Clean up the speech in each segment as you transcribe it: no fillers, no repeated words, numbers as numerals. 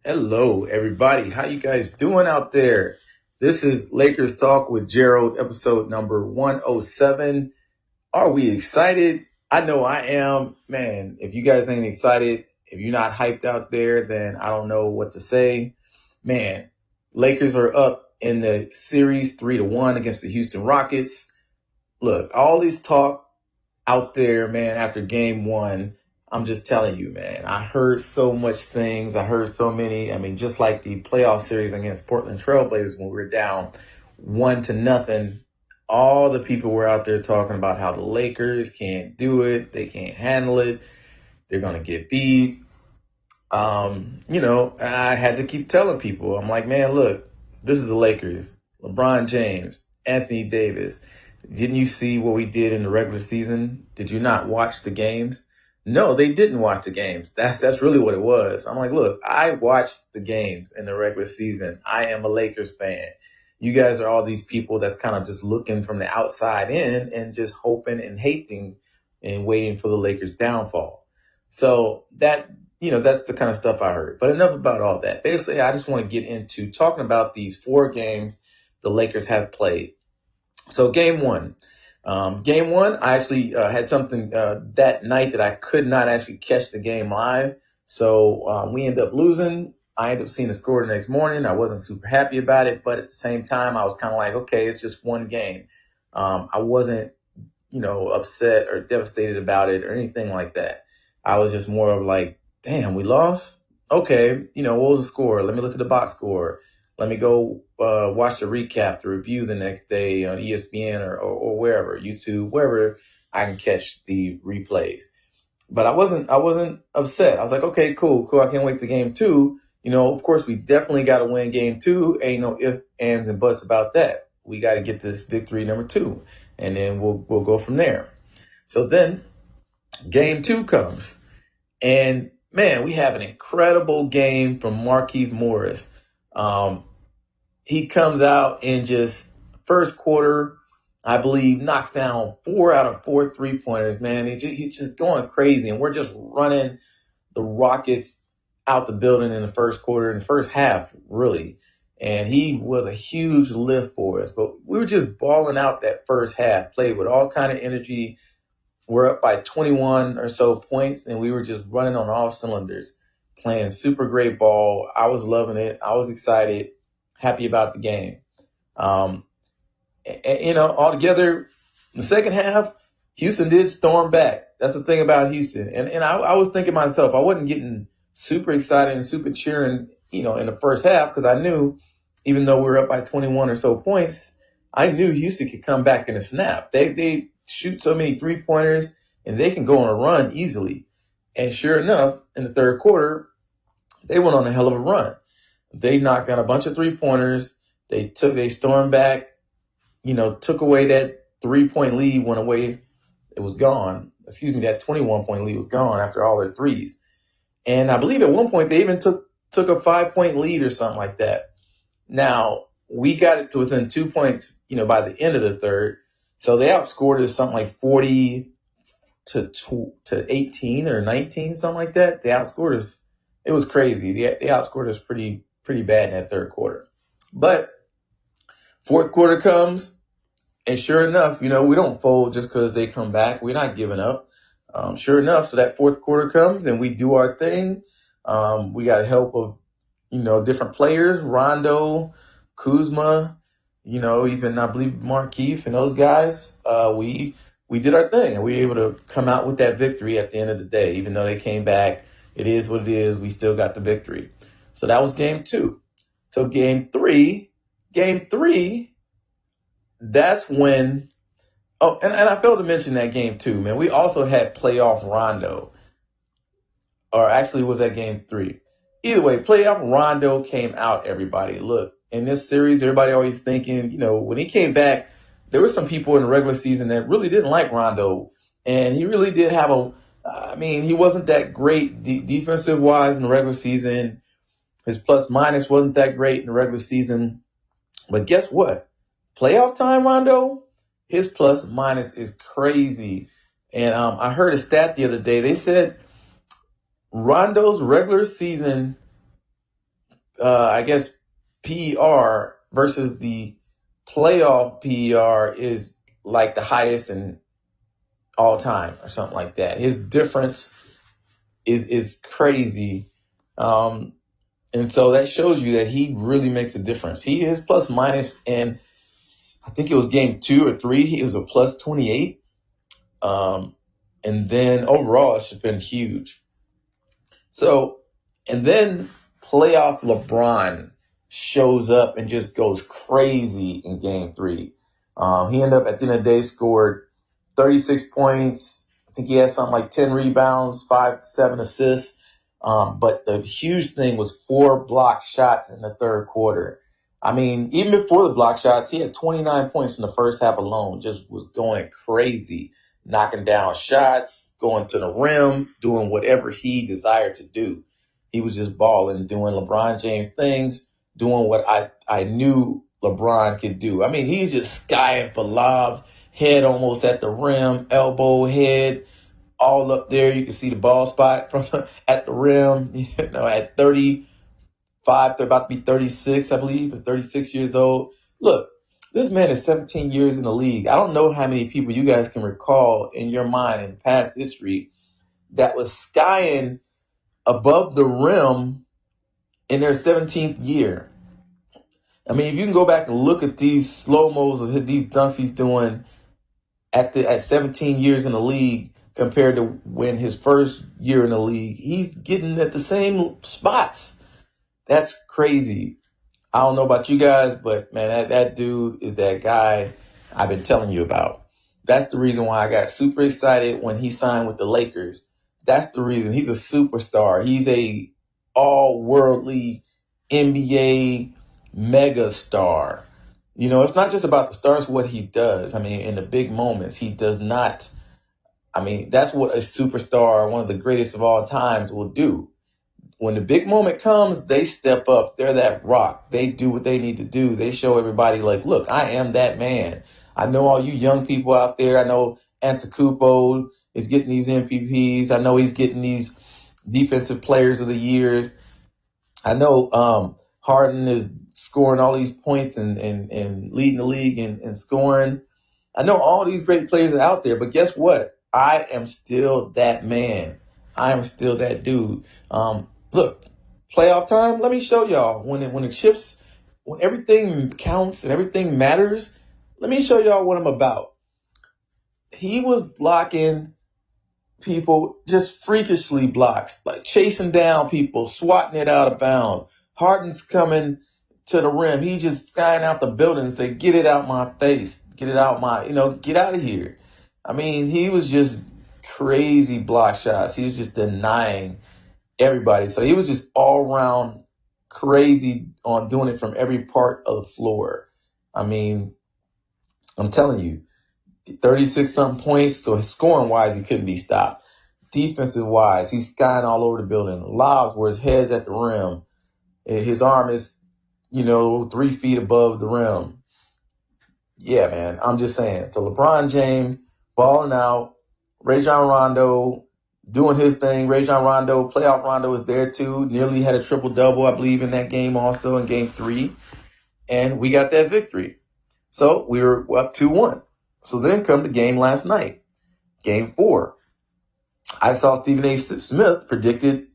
Hello, everybody. How you guys doing out there? This is Lakers Talk with Gerald, episode number 107. Are we excited? I know I am. Man, if you guys ain't excited, if you're not hyped out there, then I don't know what to say. Man, Lakers are up in the series 3-1 against the Houston Rockets. Look, all this talk out there, man, after game one, I'm just telling you, man, I heard so much things. I heard so many. I mean, just like the playoff series against Portland Trailblazers when we were down 1-0, all the people were out there talking about how the Lakers can't do it. They can't handle it. They're going to get beat. And I had to keep telling people, I'm like, man, look, this is the Lakers. LeBron James, Anthony Davis. Didn't you see what we did in the regular season? Did you not watch the games? No, they didn't watch the games. That's really what it was. I'm like, look, I watched the games in the regular season. I am a Lakers fan. You guys are all these people that's kind of just looking from the outside in and just hoping and hating and waiting for the Lakers' downfall. So that's the kind of stuff I heard. But enough about all that. Basically, I just want to get into talking about these 4 games the Lakers have played. So game one, I actually had something that night that I could not actually catch the game live. So we ended up losing. I ended up seeing the score the next morning. I wasn't super happy about it, but at the same time, I was kind of like, okay, it's just one game. I wasn't, upset or devastated about it or anything like that. I was just more of like, damn, we lost. Okay, what was the score? Let me look at the box score. Let me go watch the recap, the review the next day on ESPN or wherever, YouTube, wherever I can catch the replays. But I wasn't upset. I was like, okay, cool. I can't wait to game two. Of course, we definitely got to win game two. Ain't no ifs, ands, and buts about that. We got to get this victory number 2, and then we'll go from there. So then game 2 comes, and man, we have an incredible game from Markieff Morris. He comes out in just first quarter, I believe, knocks down 4 out of 4 3-pointers, man. He's just going crazy, and we're just running the Rockets out the building in the first quarter, in the first half, really. And he was a huge lift for us. But we were just balling out that first half, played with all kind of energy. We're up by 21 or so points, and we were just running on all cylinders, playing super great ball. I was loving it. I was excited, happy about the game. Altogether, the second half, Houston did storm back. That's the thing about Houston. And I was thinking myself, I wasn't getting super excited and super cheering, in the first half, because I knew, even though we were up by 21 or so points, I knew Houston could come back in a snap. They shoot so many 3-pointers, and they can go on a run easily. And sure enough, in the third quarter, they went on a hell of a run. They knocked down a bunch of 3-pointers. They stormed back, took away that 3-point lead, went away. It was gone. That 21-point lead was gone after all their threes. And I believe at one point they even took a 5-point lead or something like that. Now, we got it to within 2 points, by the end of the third. So they outscored us something like 40 to 18 or 19, something like that. They outscored us. It was crazy. They outscored us pretty bad in that third quarter. But fourth quarter comes, and sure enough, we don't fold just because they come back. We're not giving up. Sure enough, so that fourth quarter comes, and we do our thing. We got help of, different players, Rondo, Kuzma, even I believe Markieff and those guys. We did our thing, and we were able to come out with that victory at the end of the day. Even though they came back, it is what it is. We still got the victory. So that was game 2. So game three, that's when, and I failed to mention that game 2, man. We also had playoff Rondo. Or actually, was that game 3? Either way, playoff Rondo came out, everybody. Look, in this series, everybody always thinking, when he came back, there were some people in the regular season that really didn't like Rondo. And he really did have he wasn't that great defensive-wise in the regular season. His plus-minus wasn't that great in the regular season. But guess what? Playoff time, Rondo, his plus-minus is crazy. And I heard a stat the other day. They said Rondo's regular season I guess, PER versus the playoff PER is like the highest in all time or something like that. His difference is crazy. And so that shows you that he really makes a difference. He is plus minus, and I think it was game 2 or 3. He was a plus 28. And then overall, it's just been huge. So, and then playoff LeBron shows up and just goes crazy in game 3. He ended up at the end of the day scored 36 points. I think he had something like 10 rebounds, 5 to 7 assists. But the huge thing was 4 block shots in the third quarter. I mean, even before the block shots, he had 29 points in the first half alone, just was going crazy, knocking down shots, going to the rim, doing whatever he desired to do. He was just balling, doing LeBron James things, doing what I knew LeBron could do. I mean, he's just skying for lob, head almost at the rim, elbow, head, all up there. You can see the ball spot from at the rim, at 35, they're about to be 36, I believe, or 36 years old. Look, this man is 17 years in the league. I don't know how many people you guys can recall in your mind in past history that was skying above the rim in their 17th year. I mean, if you can go back and look at these slow-mos of these dunks he's doing at 17 years in the league compared to when his first year in the league, he's getting at the same spots. That's crazy. I don't know about you guys, but man, that dude is that guy I've been telling you about. That's the reason why I got super excited when he signed with the Lakers. That's the reason. He's a superstar. He's a all-worldly NBA mega star. It's not just about the stars, what he does. I mean, in the big moments, he does not. I mean, that's what a superstar, one of the greatest of all times, will do. When the big moment comes, they step up. They're that rock. They do what they need to do. They show everybody, like, look, I am that man. I know all you young people out there. I know Antetokounmpo is getting these MVPs. I know he's getting these defensive players of the year. I know Harden is scoring all these points and leading the league in scoring. I know all these great players are out there, but guess what? I am still that man. I am still that dude. Look, playoff time, let me show y'all. When it chips, when everything counts and everything matters, let me show y'all what I'm about. He was blocking people, just freakishly blocks, like chasing down people, swatting it out of bounds. Harden's coming to the rim. He just skying out the building and say, get it out my face. Get it out get out of here. I mean, he was just crazy block shots. He was just denying everybody. So he was just all around crazy on doing it from every part of the floor. I mean, I'm telling you, 36 something points. So scoring wise, he couldn't be stopped. Defensive wise, he's skying all over the building. Lobs where his head's at the rim. His arm is, 3 feet above the rim. Yeah, man, I'm just saying. So LeBron James balling out. Rajon Rondo doing his thing. Rajon Rondo, playoff Rondo is there too. Nearly had a triple-double, I believe, in that game also in game 3. And we got that victory. So we were up 2-1. So then come the game last night, game 4. I saw Stephen A. Smith predicted,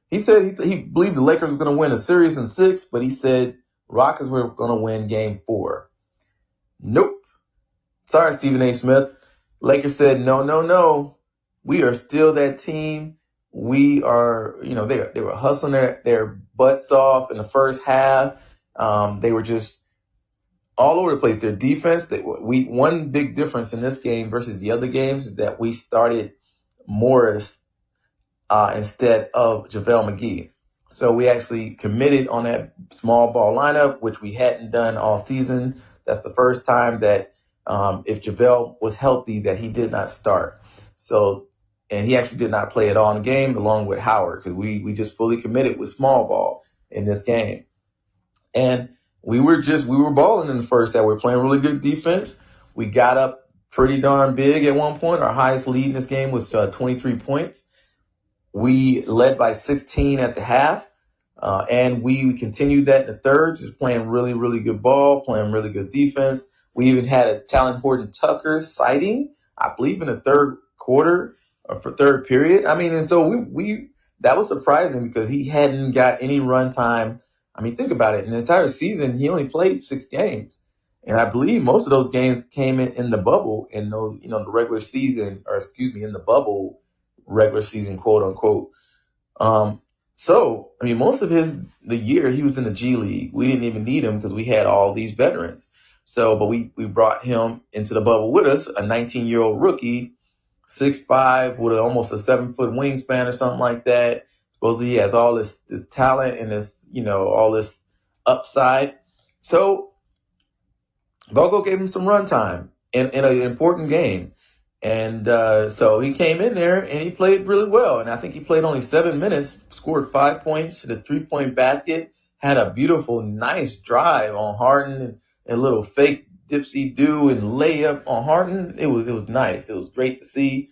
he said he believed the Lakers were going to win a series in 6, but he said Rockets were going to win game 4. Nope. Sorry, Stephen A. Smith. Lakers said, no. We are still that team. We are, they were hustling their butts off in the first half. They were just all over the place. Their defense, one big difference in this game versus the other games is that we started Morris instead of JaVale McGee. So we actually committed on that small ball lineup, which we hadn't done all season. That's the first time that if JaVale was healthy, that he did not start. So, and he actually did not play at all in the game along with Howard, because we just fully committed with small ball in this game. And we were balling in the first half. We were playing really good defense. We got up pretty darn big at one point. Our highest lead in this game was 23 points. We led by 16 at the half. And we continued that in the third, just playing really, really good ball, playing really good defense. We even had a Talon Horton Tucker sighting, I believe, in the third quarter or for third period. I mean, and so we that was surprising because he hadn't got any run time. I mean, think about it. In the entire season, he only played 6 games. And I believe most of those games came in the bubble in those, the regular season, or excuse me, in the bubble regular season, quote unquote. So, I mean, most of the year he was in the G League. We didn't even need him because we had all these veterans. So, but we this into the bubble with us, a 19-year-old rookie, 6'5", with almost a 7-foot wingspan or something like that. Supposedly he has all this talent and this, all this upside. So Bogo gave him some run time in an important game. And so he came in there and he played really well. And I think he played only 7 minutes, scored 5 points, hit a 3-point basket, had a beautiful, nice drive on Harden and a little fake dipsy-do and layup on Harden. It was nice. It was great to see.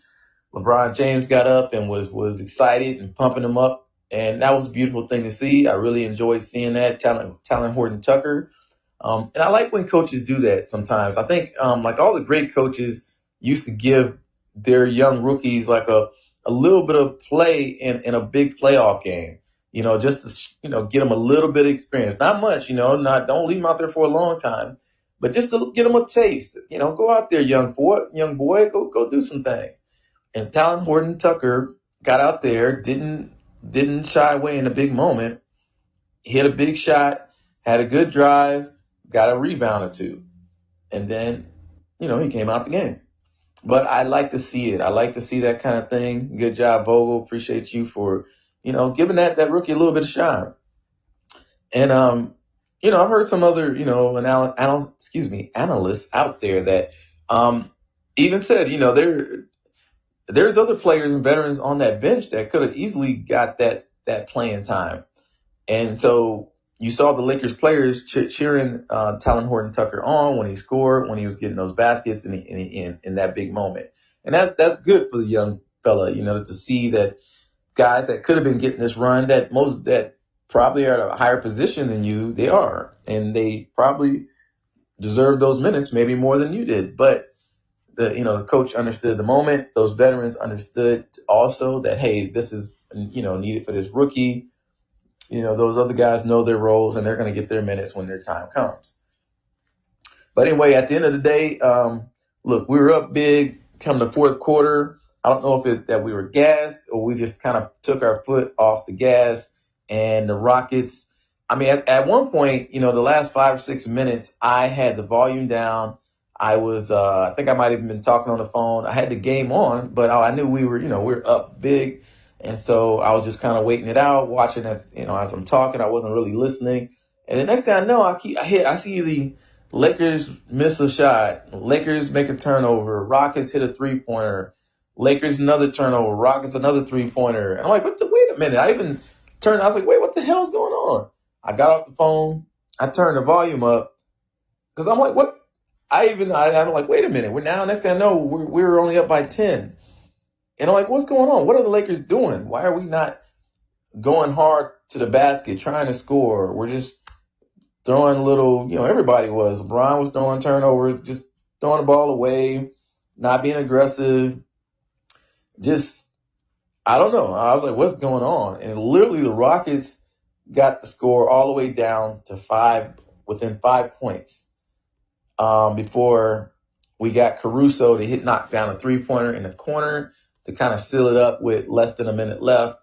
LeBron James got up and was excited and pumping him up. And that was a beautiful thing to see. I really enjoyed seeing that. Talon Horton Tucker. And I like when coaches do that sometimes. I think like all the great coaches used to give their young rookies like a little bit of play in a big playoff game, just to, get them a little bit of experience. Not much, don't leave them out there for a long time, but just to get them a taste, go out there, young boy, go do some things. And Talon Horton Tucker got out there, didn't shy away in a big moment, hit a big shot, had a good drive, got a rebound or two, and then, he came out the game. But I like to see it. I like to see that kind of thing. Good job, Vogel. Appreciate you for, giving that rookie a little bit of shine. And, I've heard some other, analysts out there that even said, there's other players and veterans on that bench that could have easily got that playing time. And so you saw the Lakers players cheering Talon Horton Tucker on when he scored, when he was getting those baskets in that big moment. And that's good for the young fella, to see that guys that could have been getting this run that probably are at a higher position than you, they are. And they probably deserve those minutes maybe more than you did. But the coach understood the moment. Those veterans understood also that, hey, this is, needed for this rookie. Those other guys know their roles and they're going to get their minutes when their time comes. But anyway, at the end of the day, look, we were up big come the fourth quarter. I don't know if that we were gassed or we just kind of took our foot off the gas. And the Rockets, I mean, at one point, the last 5 or 6 minutes, I had the volume down. I was, I think I might have been talking on the phone. I had the game on, but I knew we were up big. And so I was just kind of waiting it out, watching as I'm talking. I wasn't really listening. And the next thing I know, I see the Lakers miss a shot. Lakers make a turnover. Rockets hit a 3-pointer. Lakers another turnover. Rockets another 3-pointer. And I'm like, wait a minute. I even turned. I was like, wait, what the hell's going on? I got off the phone. I turned the volume up because I'm like, what? I'm like, wait a minute. Next thing I know, we're only up by 10. And I'm like, what's going on? What are the Lakers doing? Why are we not going hard to the basket, trying to score? We're just throwing a little, everybody was. LeBron was throwing turnovers, just throwing the ball away, not being aggressive. Just, I don't know. I was like, what's going on? And literally the Rockets got the score all the way down to within 5 points before we got Caruso to knock down a 3-pointer in the corner to kind of seal it up with less than a minute left.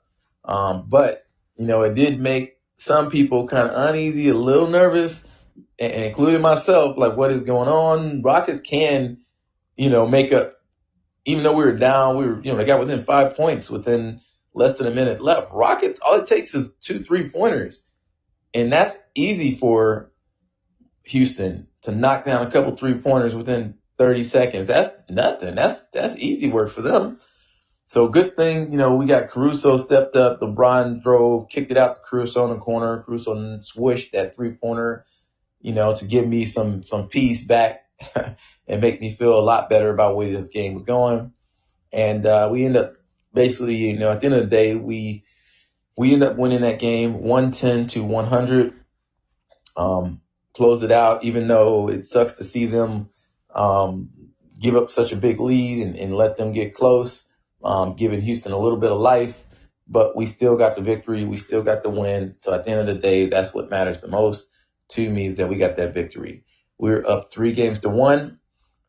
But, it did make some people kind of uneasy, a little nervous, and including myself, like what is going on? Rockets can, make up, even though we were down, they got within 5 points within less than a minute left. Rockets, all it takes is 2 3-pointers. And that's easy for Houston to knock down a couple 3-pointers within 30 seconds. That's nothing. That's easy work for them. So good thing, we got Caruso stepped up. LeBron drove, kicked it out to Caruso in the corner. Caruso swished that 3-pointer, to give me some peace back and make me feel a lot better about where this game was going. And we ended up basically, at the end of the day, we We end up winning that game 110-100. Close it out, even though it sucks to see them give up such a big lead and let them get close, giving Houston a little bit of life. But we still got the victory. We still got the win. So at the end of the day, that's what matters the most to me, is that we got that victory. We're up 3-1.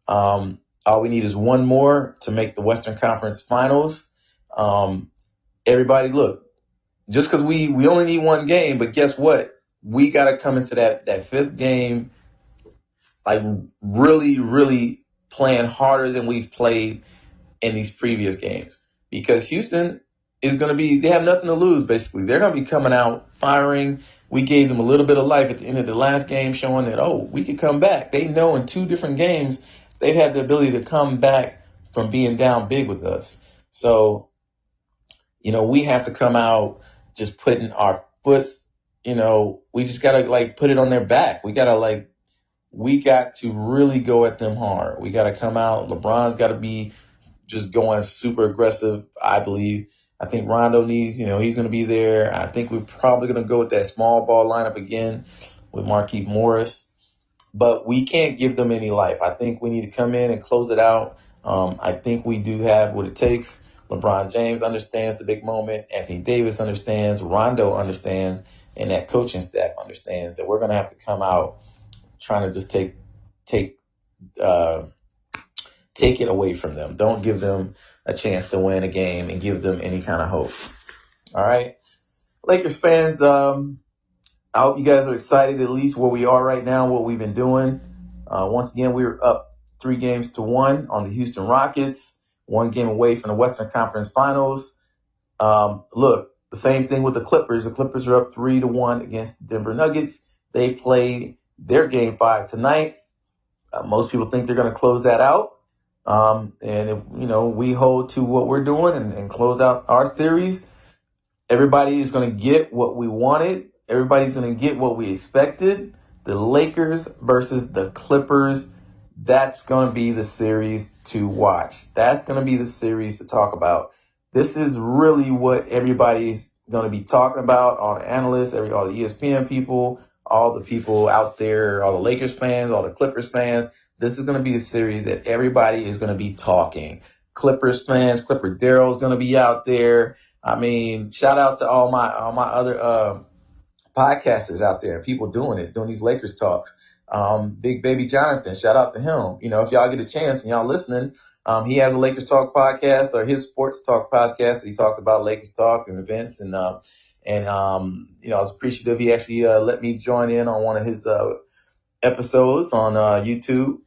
All we need is one more to make the Western Conference Finals. Everybody, look, just because we only need one game, but guess what? We got to come into that fifth game like really, really playing harder than we've played in these previous games, because Houston is going to be, they have nothing to lose, basically. They're going to be coming out firing. We gave them a little bit of life at the end of the last game, showing that, oh, we could come back. They know in 2 different games they've had the ability to come back from being down big with us. So, we have to come out just putting our foot, we just got to put it on their back. We got to really go at them hard. We got to come out. LeBron's got to be just going super aggressive, I believe. I think Rondo needs, he's going to be there. I think we're probably going to go with that small ball lineup again with Markieff Morris. But we can't give them any life. I think we need to come in and close it out. I think we do have what it takes. LeBron James understands the big moment. Anthony Davis understands. Rondo understands. And that coaching staff understands that we're going to have to come out trying to just take it away from them. Don't give them a chance to win a game and give them any kind of hope. All right. Lakers fans, I hope you guys are excited at least where we are right now, what we've been doing. Once again, we were up 3-1 on the Houston Rockets, 1 game away from the Western Conference Finals. Look, the same thing with the Clippers. The Clippers are up 3-1 against the Denver Nuggets. They play their game 5 tonight. Most people think they're going to close that out. And if, we hold to what we're doing and close out our series, everybody is going to get what we wanted. Everybody's going to get what we expected. The Lakers versus the Clippers. That's going to be the series to watch. That's going to be the series to talk about. This is really what everybody's going to be talking about. All the analysts, all the ESPN people, all the people out there, all the Lakers fans, all the Clippers fans. This is going to be a series that everybody is going to be talking. Clippers fans, Clipper Daryl's going to be out there. I mean, shout out to all my other podcasters out there, people doing these Lakers talks. Big Baby Jonathan, shout out to him. If y'all get a chance and y'all listening, he has a Lakers Talk podcast, or his Sports Talk podcast. He talks about Lakers Talk and events, and I was appreciative. He actually let me join in on one of his episodes on YouTube.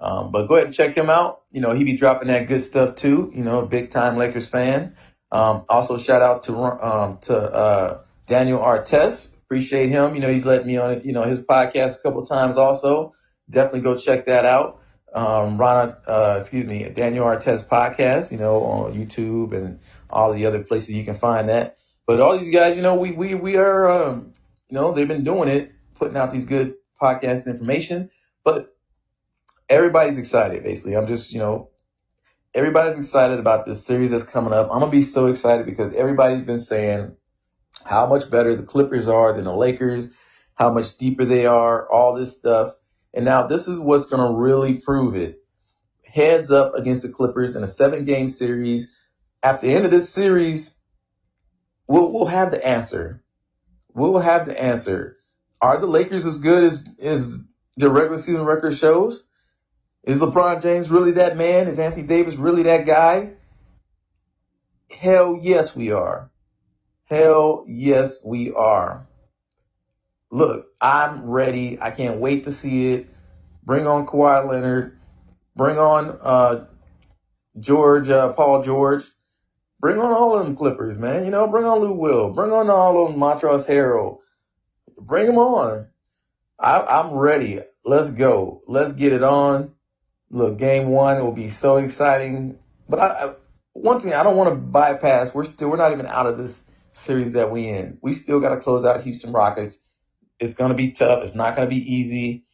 But go ahead and check him out. He be dropping that good stuff too. Big time Lakers fan. Also shout out to Daniel Artest. Appreciate him. He's let me on his podcast a couple of times also. Definitely go check that out. Daniel Artest podcast, on YouTube and all the other places you can find that. But all these guys, we are, they've been doing it, putting out these good podcast information, but everybody's excited, basically. I'm just, everybody's excited about this series that's coming up. I'm going to be so excited because everybody's been saying how much better the Clippers are than the Lakers, how much deeper they are, all this stuff. And now this is what's going to really prove it. Heads up against the Clippers in a 7-game series. At the end of this series, we'll have the answer. We'll have the answer. Are the Lakers as good as their regular season record shows? Is LeBron James really that man? Is Anthony Davis really that guy? Hell yes, we are. Hell yes, we are. Look, I'm ready. I can't wait to see it. Bring on Kawhi Leonard. Bring on Paul George. Bring on all of them Clippers, man. Bring on Lou Will. Bring on all of them Montrezl Harrell. Bring them on. I'm ready. Let's go. Let's get it on. Look, game 1 will be so exciting. But one thing I don't want to bypass. We're not even out of this series that we in. We still got to close out Houston Rockets. It's going to be tough. It's not going to be easy.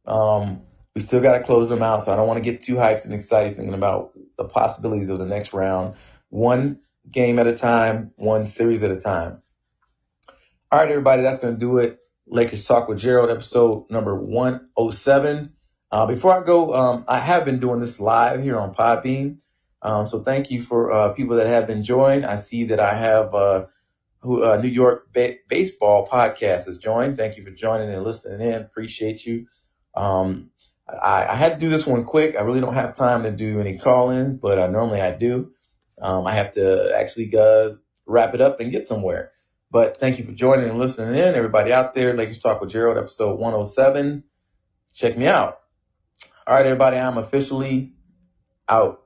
We still got to close them out. So I don't want to get too hyped and excited thinking about the possibilities of the next round. One game at a time, one series at a time. All right, everybody, that's going to do it. Lakers Talk with Gerald, episode number 107. Before I go, I have been doing this live here on Podbean. So thank you for people that have been joined. I see that I have New York Baseball Podcast has joined. Thank you for joining and listening in. Appreciate you. I had to do this one quick. I really don't have time to do any call-ins, but normally I do. I have to actually wrap it up and get somewhere. But thank you for joining and listening in. Everybody out there, Lakers Talk with Gerald, episode 107. Check me out. All right, everybody, I'm officially out.